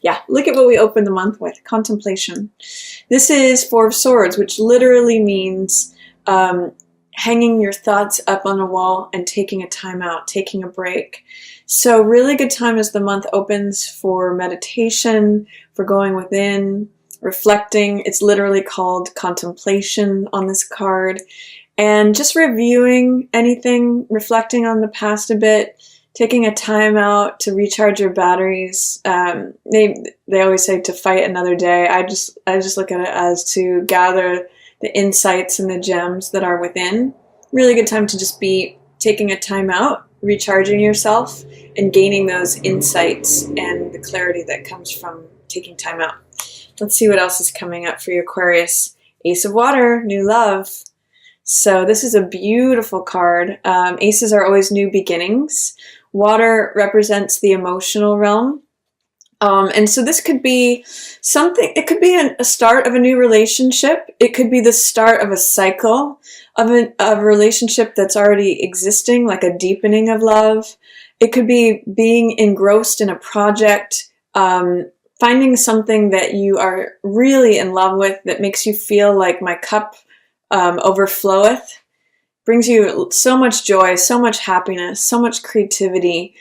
yeah, look at what we opened the month with, contemplation. This is Four of Swords, which literally means hanging your thoughts up on a wall and taking a time out, taking a break. So really good time as the month opens for meditation, for going within, reflecting. It's literally called contemplation on this card. And just reviewing anything, reflecting on the past a bit, taking a time out to recharge your batteries. They always say to fight another day. I just look at it as to gather the insights and the gems that are within. Really good time to just be taking a time out, recharging yourself, and gaining those insights and the clarity that comes from taking time out. Let's see what else is coming up for you, Aquarius. Ace of Water, new love. So this is a beautiful card. Aces are always new beginnings. Water represents the emotional realm. And so this could be something, it could be a start of a new relationship. It could be the start of a cycle of a relationship that's already existing, like a deepening of love. It could be being engrossed in a project, finding something that you are really in love with that makes you feel like my cup overfloweth, brings you so much joy, so much happiness, so much creativity.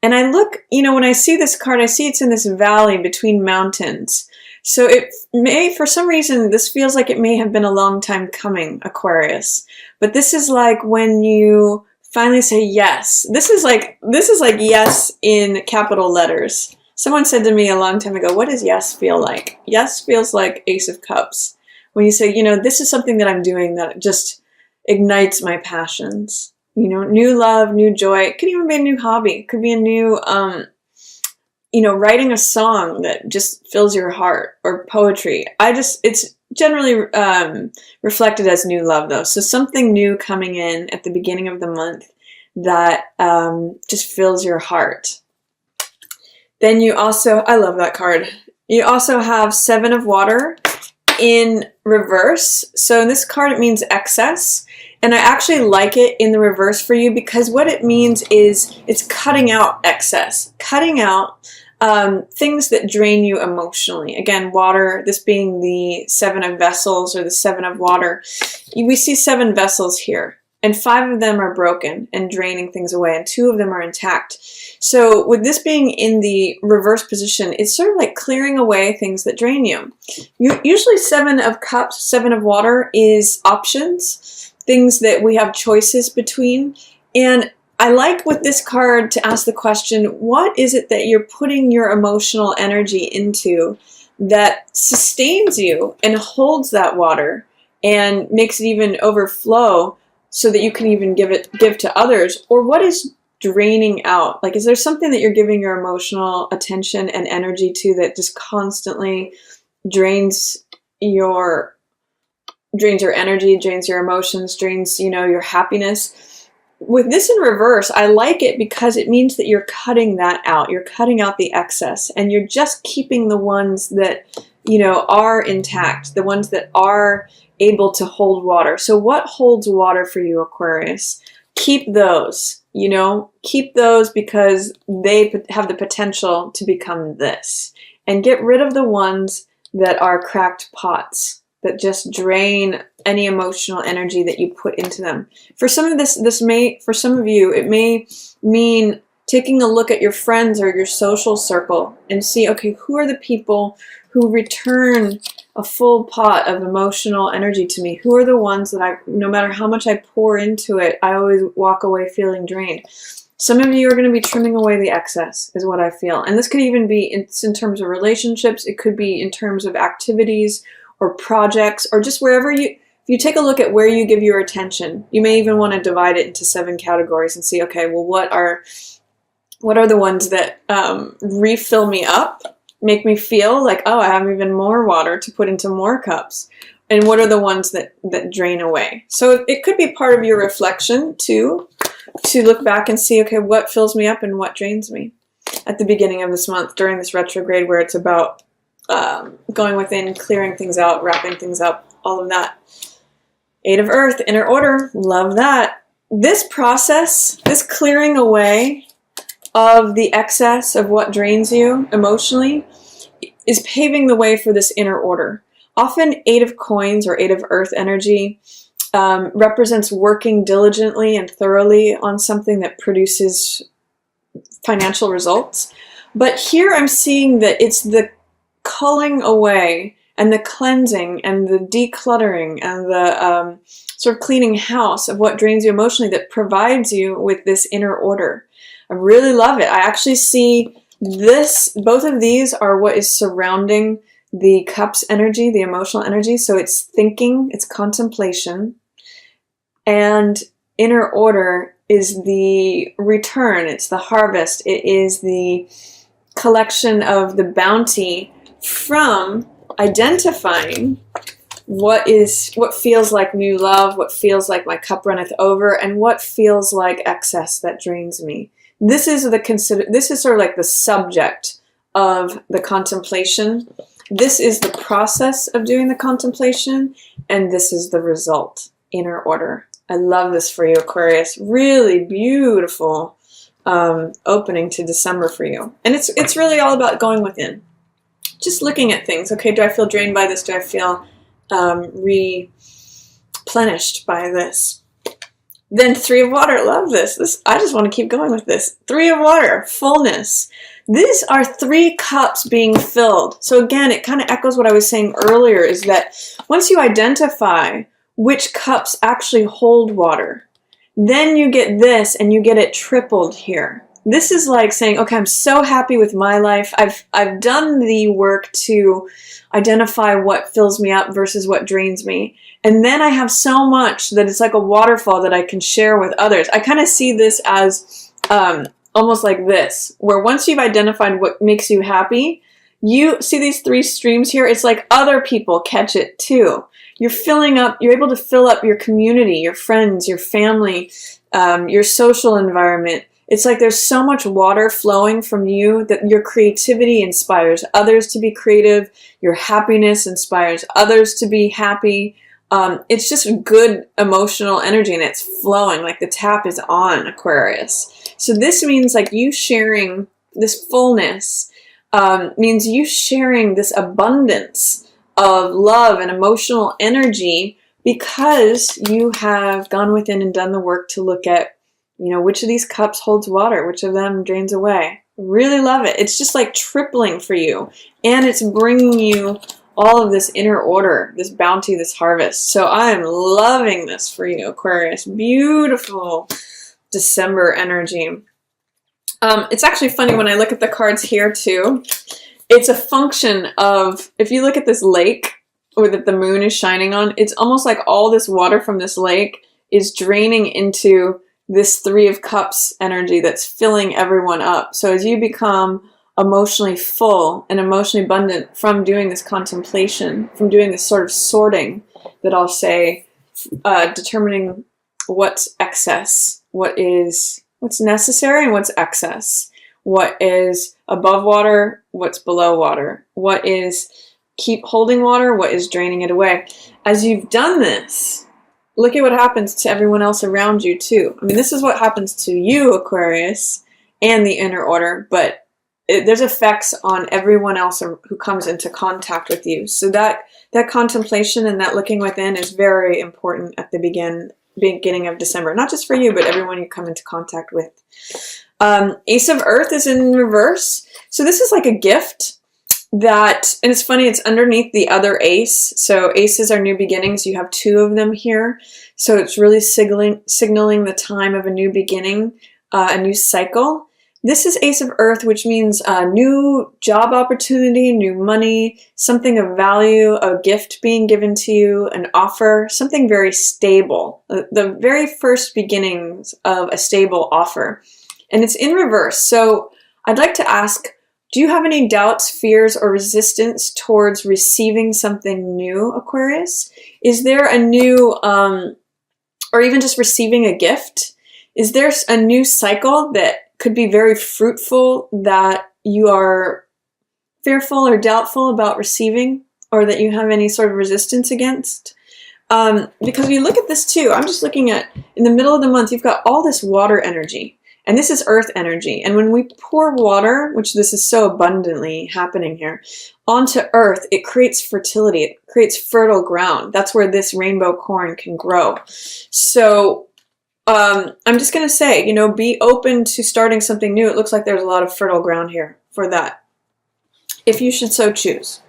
And I look, when I see this card, I see it's in this valley between mountains. So it may, for some reason, this feels like it may have been a long time coming, Aquarius. But this is like when you finally say yes. This is like yes in capital letters. Someone said to me a long time ago, what does yes feel like? Yes feels like Ace of Cups. When you say, this is something that I'm doing that just ignites my passions. New love, new joy. It could even be a new hobby. It could be a new, writing a song that just fills your heart, or poetry. It's generally reflected as new love though. So something new coming in at the beginning of the month that just fills your heart. Then you also, I love that card. You also have Seven of Water in reverse. So in this card, it means excess. And I actually like it in the reverse for you because what it means is it's cutting out excess, cutting out things that drain you emotionally. Again, water, this being the Seven of Vessels or the Seven of Water. We see 7 vessels here, and 5 of them are broken and draining things away, and 2 of them are intact. So with this being in the reverse position, it's sort of like clearing away things that drain you. Usually 7 of Cups, 7 of Water is options, things that we have choices between. And I like with this card to ask the question, what is it that you're putting your emotional energy into that sustains you and holds that water and makes it even overflow so that you can even give to others? Or what is draining out? Like, is there something that you're giving your emotional attention and energy to that just constantly drains your energy, drains your emotions, drains, your happiness? With this in reverse, I like it because it means that you're cutting that out. You're cutting out the excess, and you're just keeping the ones that, are intact, the ones that are able to hold water. So what holds water for you, Aquarius? Keep those, keep those because they have the potential to become this. And get rid of the ones that are cracked pots, that just drain any emotional energy that you put into them. For some of for some of you, it may mean taking a look at your friends or your social circle and see, okay, who are the people who return a full pot of emotional energy to me? Who are the ones that no matter how much I pour into it, I always walk away feeling drained? Some of you are going to be trimming away the excess, is what I feel. And this could even be in terms of relationships. It could be in terms of activities or projects, or just wherever if you take a look at where you give your attention. You may even want to divide it into 7 categories and see, okay, well, what are the ones that refill me up, make me feel like, oh, I have even more water to put into more cups? And what are the ones that drain away? So it could be part of your reflection too, to look back and see, okay, what fills me up and what drains me at the beginning of this month during this retrograde, where it's about going within, clearing things out, wrapping things up, all of that. 8 of Earth, inner order, love that. This process, this clearing away, of the excess of what drains you emotionally is paving the way for this inner order. Often 8 of coins or 8 of earth energy represents working diligently and thoroughly on something that produces financial results. But here I'm seeing that it's the culling away and the cleansing and the decluttering and the sort of cleaning house of what drains you emotionally that provides you with this inner order. I really love it. I actually see this, both of these are what is surrounding the cups energy, the emotional energy. So it's thinking, it's contemplation, and inner order is the return, it's the harvest, it is the collection of the bounty from identifying what feels like new love, what feels like my cup runneth over, and what feels like excess that drains me. This is sort of like the subject of the contemplation. This is the process of doing the contemplation, and this is the result, inner order. I love this for you, Aquarius. Really beautiful opening to December for you. And it's really all about going within. Just looking at things. Okay, do I feel drained by this? Do I feel replenished by this? Then 3 of water. Love this. I just want to keep going with this. 3 of water. Fullness. These are 3 cups being filled. So again, it kind of echoes what I was saying earlier, is that once you identify which cups actually hold water, then you get this and you get it tripled here. This is like saying, okay, I'm so happy with my life. I've done the work to identify what fills me up versus what drains me. And then I have so much that it's like a waterfall that I can share with others. I kind of see this as almost like this, where once you've identified what makes you happy, you see these 3 streams here. It's like other people catch it too. You're able to fill up your community, your friends, your family, your social environment. It's like there's so much water flowing from you that your creativity inspires others to be creative. Your happiness inspires others to be happy. It's just good emotional energy, and it's flowing like the tap is on, Aquarius. So this means like you sharing this fullness, means you sharing this abundance of love and emotional energy because you have gone within and done the work to look at, which of these cups holds water, which of them drains away. Really love it. It's just like tripling for you, and it's bringing you all of this inner order, this bounty, this harvest. So I am loving this for you, Aquarius. Beautiful December energy. It's actually funny when I look at the cards here too. It's a function of, if you look at this lake or that the moon is shining on, it's almost like all this water from this lake is draining into this 3 of cups energy that's filling everyone up. So as you become emotionally full and emotionally abundant from doing this contemplation, from doing this sort of sorting that I'll say, determining what's excess, what's necessary and what's excess, what is above water, what's below water, what is keep holding water, what is draining it away. As you've done this, look at what happens to everyone else around you too. I mean, this is what happens to you, Aquarius, and the inner order, but there's effects on everyone else who comes into contact with you. So that contemplation and that looking within is very important at the beginning of December. Not just for you, but everyone you come into contact with. Ace of Earth is in reverse. So this is like a gift that, and it's funny, it's underneath the other ace. So aces are new beginnings. You have 2 of them here. So it's really signaling the time of a new beginning, a new cycle. This is Ace of Earth, which means a new job opportunity, new money, something of value, a gift being given to you, an offer, something very stable. The very first beginnings of a stable offer. And it's in reverse. So I'd like to ask, do you have any doubts, fears, or resistance towards receiving something new, Aquarius? Is there a new, or even just receiving a gift? Is there a new cycle that could be very fruitful that you are fearful or doubtful about receiving, or that you have any sort of resistance against? Because we look at this too, I'm just looking at, in the middle of the month, you've got all this water energy. And this is earth energy. And when we pour water, which this is so abundantly happening here, onto earth, it creates fertility. It creates fertile ground. That's where this rainbow corn can grow. So I'm just going to say, you know, be open to starting something new. It looks like there's a lot of fertile ground here for that, if you should so choose.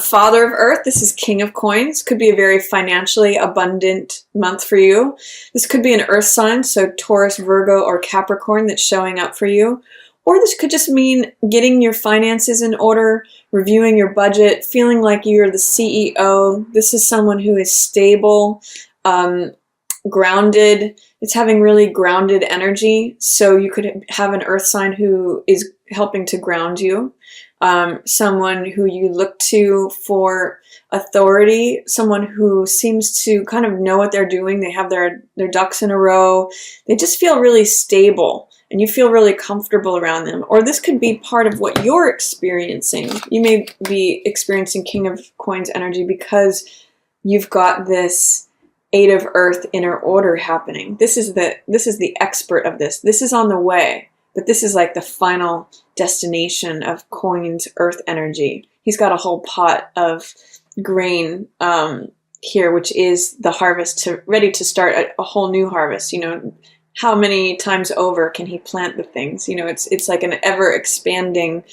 Father of Earth, this is King of Coins. Could be a very financially abundant month for you. This could be an earth sign, so Taurus, Virgo, or Capricorn that's showing up for you. Or this could just mean getting your finances in order, reviewing your budget, feeling like you're the CEO. This is someone who is stable, grounded. It's having really grounded energy. So you could have an earth sign who is helping to ground you. Someone who you look to for authority, someone who seems to kind of know what they're doing. They have their ducks in a row. They just feel really stable and you feel really comfortable around them. Or this could be part of what you're experiencing. You may be experiencing King of Coins energy because you've got this Eight of Earth inner order happening. This is the expert of this. This is on the way. But this is like the final destination of Coins earth energy. He's got a whole pot of grain here, which is the harvest, ready to start a whole new harvest. You know, how many times over can he plant the things? You know, it's like an ever expanding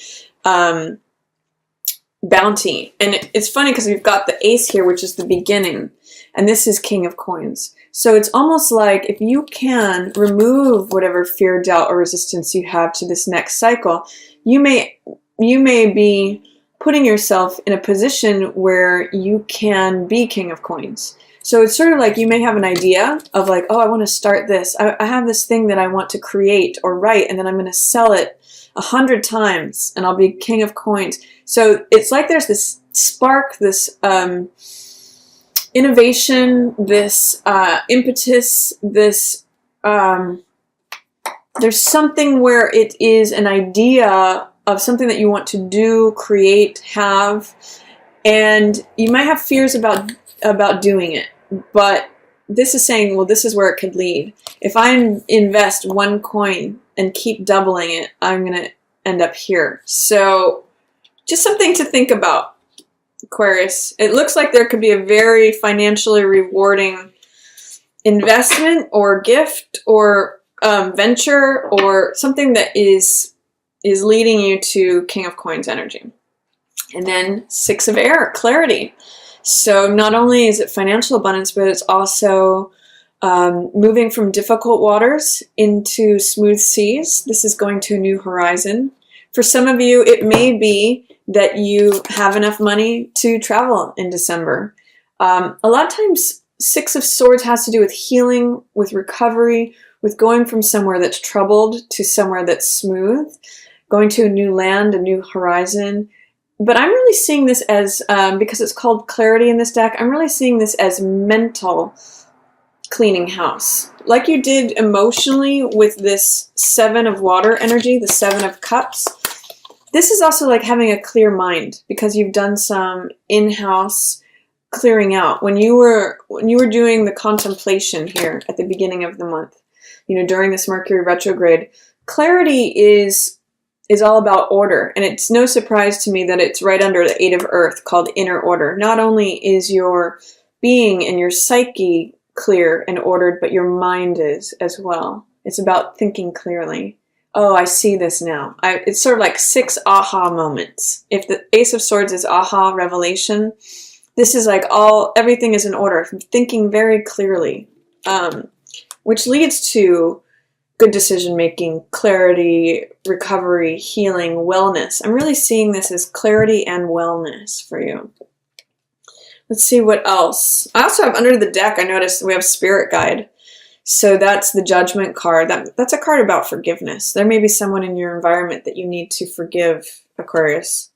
bounty. And it's funny because we've got the ace here, which is the beginning, and this is King of Coins. So it's almost like if you can remove whatever fear, doubt, or resistance you have to this next cycle, you may be putting yourself in a position where you can be King of Coins. So it's sort of like you may have an idea of like, oh, I want to start this. I have this thing that I want to create or write, and then I'm going to sell it 100 times, and I'll be King of Coins. So it's like there's this spark, this innovation, this impetus, this there's something where it is an idea of something that you want to do, create, have, and you might have fears about doing it, but this is saying, well, this is where it could lead. If I invest one coin and keep doubling it, I'm going to end up here. So just something to think about, Aquarius. It looks like there could be a very financially rewarding investment or gift or venture or something that is leading you to King of Coins energy. And then Six of Air, clarity. So not only is it financial abundance, but it's also moving from difficult waters into smooth seas. This is going to a new horizon. For some of you, it may be that you have enough money to travel in December. A lot of times, Six of Swords has to do with healing, with recovery, with going from somewhere that's troubled to somewhere that's smooth, going to a new land, a new horizon. But I'm really seeing this as, because it's called clarity in this deck, I'm really seeing this as mental cleaning house. Like you did emotionally with this Seven of Water energy, the Seven of Cups. This is also like having a clear mind because you've done some in-house clearing out. When you were doing the contemplation here at the beginning of the month, you know, during this Mercury retrograde, clarity is all about order. And it's no surprise to me that it's right under the Eight of Earth called inner order. Not only is your being and your psyche clear and ordered, but your mind is as well. It's about thinking clearly. Oh, I see this now. It's sort of like 6 aha moments. If the Ace of Swords is aha, revelation, this is like everything is in order. Thinking very clearly, which leads to good decision making, clarity, recovery, healing, wellness. I'm really seeing this as clarity and wellness for you. Let's see what else. I also have under the deck, I noticed we have Spirit Guide. So that's the Judgment card. That's a card about forgiveness. There may be someone in your environment that you need to forgive, Aquarius.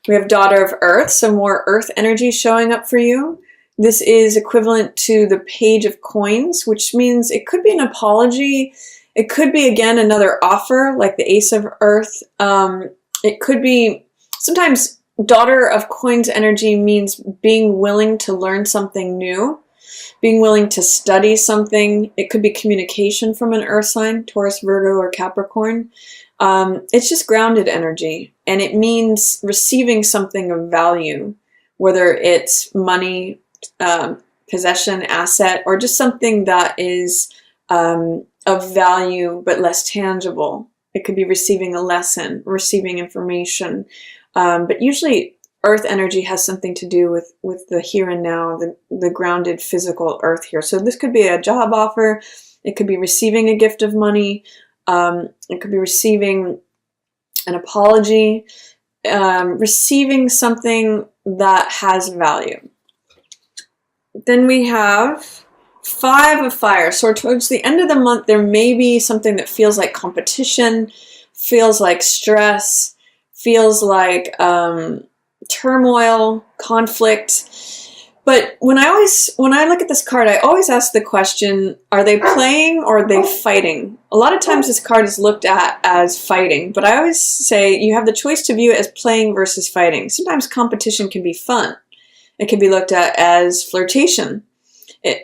We have Daughter of Earth, some more Earth energy showing up for you. This is equivalent to the Page of Coins, which means it could be an apology. It could be, again, another offer, like the Ace of Earth. It could be, sometimes Daughter of Coins energy means being willing to learn something new. being willing to study something. It could be communication from an earth sign, Taurus, Virgo, or Capricorn. It's just grounded energy, and it means receiving something of value, whether it's money, possession, asset, or just something that is of value but less tangible. It could be receiving a lesson, receiving information, but usually earth energy has something to do with the here and now, the grounded physical earth here. So this could be a job offer, it could be receiving a gift of money, it could be receiving an apology, receiving something that has value. Then we have 5 of fire. So towards the end of the month, there may be something that feels like competition, feels like stress, feels like turmoil, conflict. But when I look at this card, I always ask the question, are they playing or are they fighting? A lot of times this card is looked at as fighting, but I always say you have the choice to view it as playing versus fighting. Sometimes competition can be fun. It can be looked at as flirtation.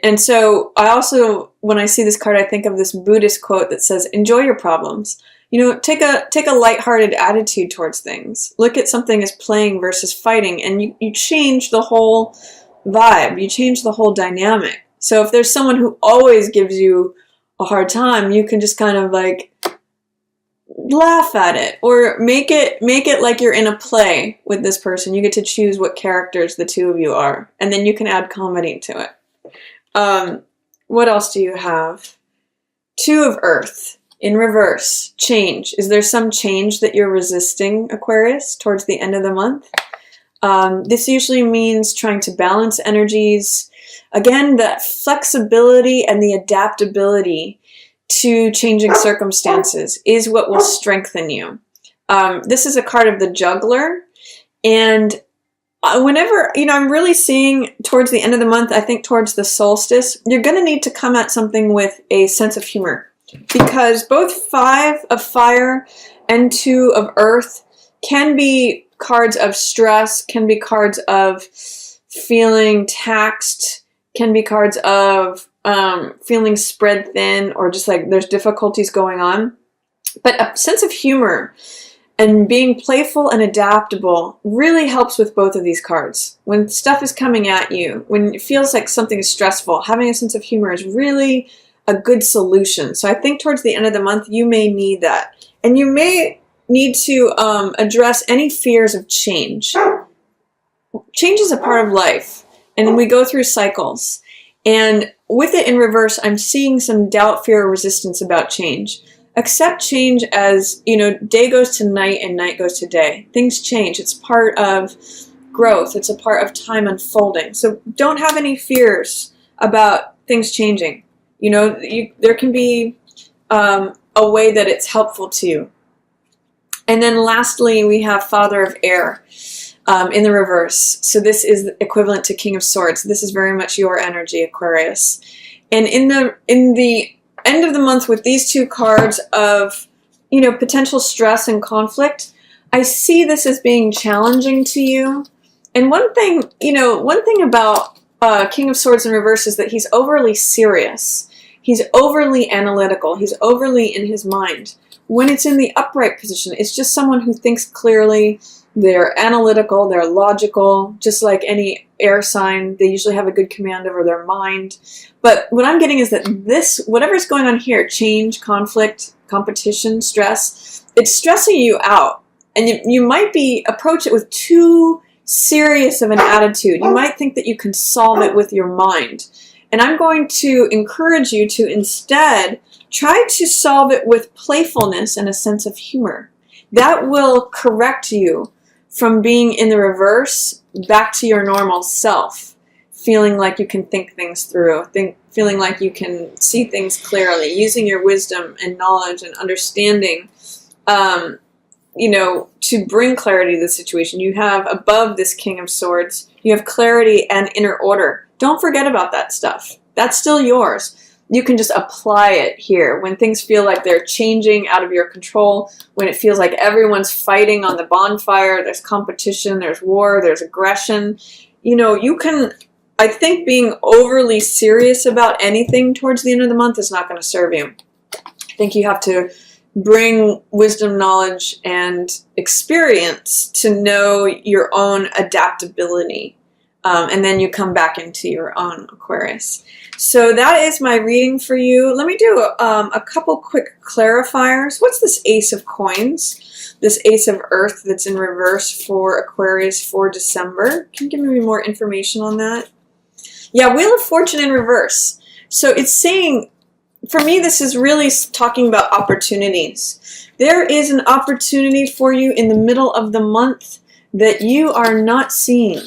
And so I also, when I see this card, I think of this Buddhist quote that says, enjoy your problems. Take a lighthearted attitude towards things. Look at something as playing versus fighting, and you change the whole vibe. You change the whole dynamic. So if there's someone who always gives you a hard time, you can just kind of like laugh at it, or make it like you're in a play with this person. You get to choose what characters the two of you are, and then you can add comedy to it. What else do you have? 2 of earth in reverse. Change. Is there some change that you're resisting, Aquarius, towards the end of the month? This usually means trying to balance energies. Again, that flexibility and the adaptability to changing circumstances is what will strengthen you. This is a card of the juggler, and whenever, I'm really seeing towards the end of the month, I think towards the solstice, you're going to need to come at something with a sense of humor, because both 5 of fire and 2 of earth can be cards of stress, can be cards of feeling taxed, can be cards of feeling spread thin, or just like there's difficulties going on. But a sense of humor and being playful and adaptable really helps with both of these cards. When stuff is coming at you, when it feels like something is stressful, having a sense of humor is really a good solution. So I think towards the end of the month, you may need that. And you may need to address any fears of change. Change is a part of life, and we go through cycles. And with it in reverse, I'm seeing some doubt, fear, or resistance about change. Accept change as, day goes to night and night goes to day. Things change. It's part of growth. It's a part of time unfolding. So don't have any fears about things changing. There can be a way that it's helpful to you. And then lastly, we have Father of Air in the reverse. So this is equivalent to King of Swords. This is very much your energy, Aquarius. And in the end of the month with these 2 cards of, potential stress and conflict, I see this as being challenging to you. And one thing about King of Swords in reverse is that he's overly serious. He's overly analytical. He's overly in his mind. When it's in the upright position, it's just someone who thinks clearly. They're analytical, they're logical, just like any air sign. They usually have a good command over their mind. But what I'm getting is that whatever's going on here, change, conflict, competition, stress, it's stressing you out. And you might approach it with too serious of an attitude. You might think that you can solve it with your mind. And I'm going to encourage you to instead try to solve it with playfulness and a sense of humor. That will correct you from being in the reverse back to your normal self, feeling like you can think things through, feeling like you can see things clearly, using your wisdom and knowledge and understanding, to bring clarity to the situation. You have above this King of Swords, you have clarity and inner order. Don't forget about that stuff. That's still yours. You can just apply it here. When things feel like they're changing out of your control, when it feels like everyone's fighting on the bonfire, there's competition, there's war, there's aggression, you can I think being overly serious about anything towards the end of the month is not going to serve you. I think you have to bring wisdom, knowledge, and experience to know your own adaptability. And then you come back into your own, Aquarius. So that is my reading for you. Let me do a couple quick clarifiers. What's this Ace of Coins? This Ace of Earth that's in reverse for Aquarius for December. Can you give me more information on that? Yeah, Wheel of Fortune in reverse. So it's saying, for me, this is really talking about opportunities. There is an opportunity for you in the middle of the month that you are not seeing,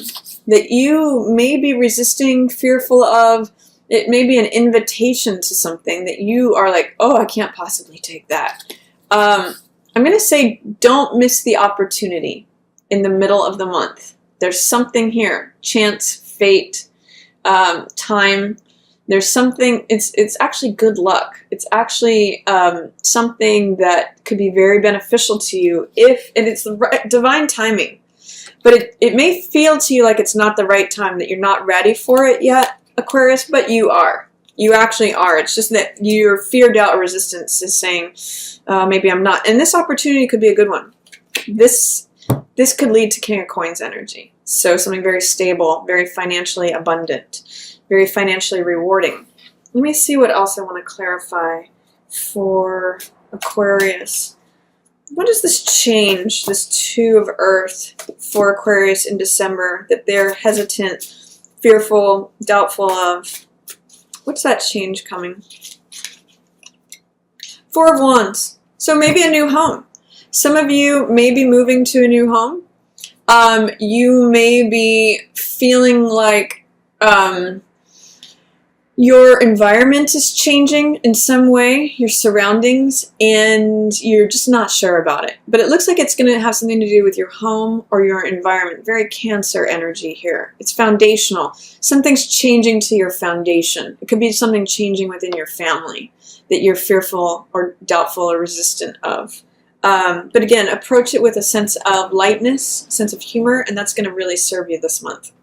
that you may be resisting, fearful of. It may be an invitation to something that you are like, oh, I can't possibly take that. I'm going to say don't miss the opportunity in the middle of the month. There's something here. Chance, fate, time. There's something, it's actually good luck. It's actually something that could be very beneficial to you and it's the right, divine timing. But it may feel to you like it's not the right time, that you're not ready for it yet, Aquarius, but you are. You actually are. It's just that your fear, doubt, or resistance is saying, maybe I'm not. And this opportunity could be a good one. This could lead to King of Coins energy. So something very stable, very financially abundant, very financially rewarding. Let me see what else I want to clarify for Aquarius. What does this change, this Two of Earth for Aquarius in December, that they're hesitant, fearful, doubtful of? What's that change coming? Four of Wands. So maybe a new home. Some of you may be moving to a new home. You may be feeling like your environment is changing in some way, your surroundings, and you're just not sure about it. But it looks like it's going to have something to do with your home or your environment. Very Cancer energy here. It's foundational. Something's changing to your foundation. It could be something changing within your family that you're fearful or doubtful or resistant of. But again, approach it with a sense of lightness, sense of humor, and that's going to really serve you this month.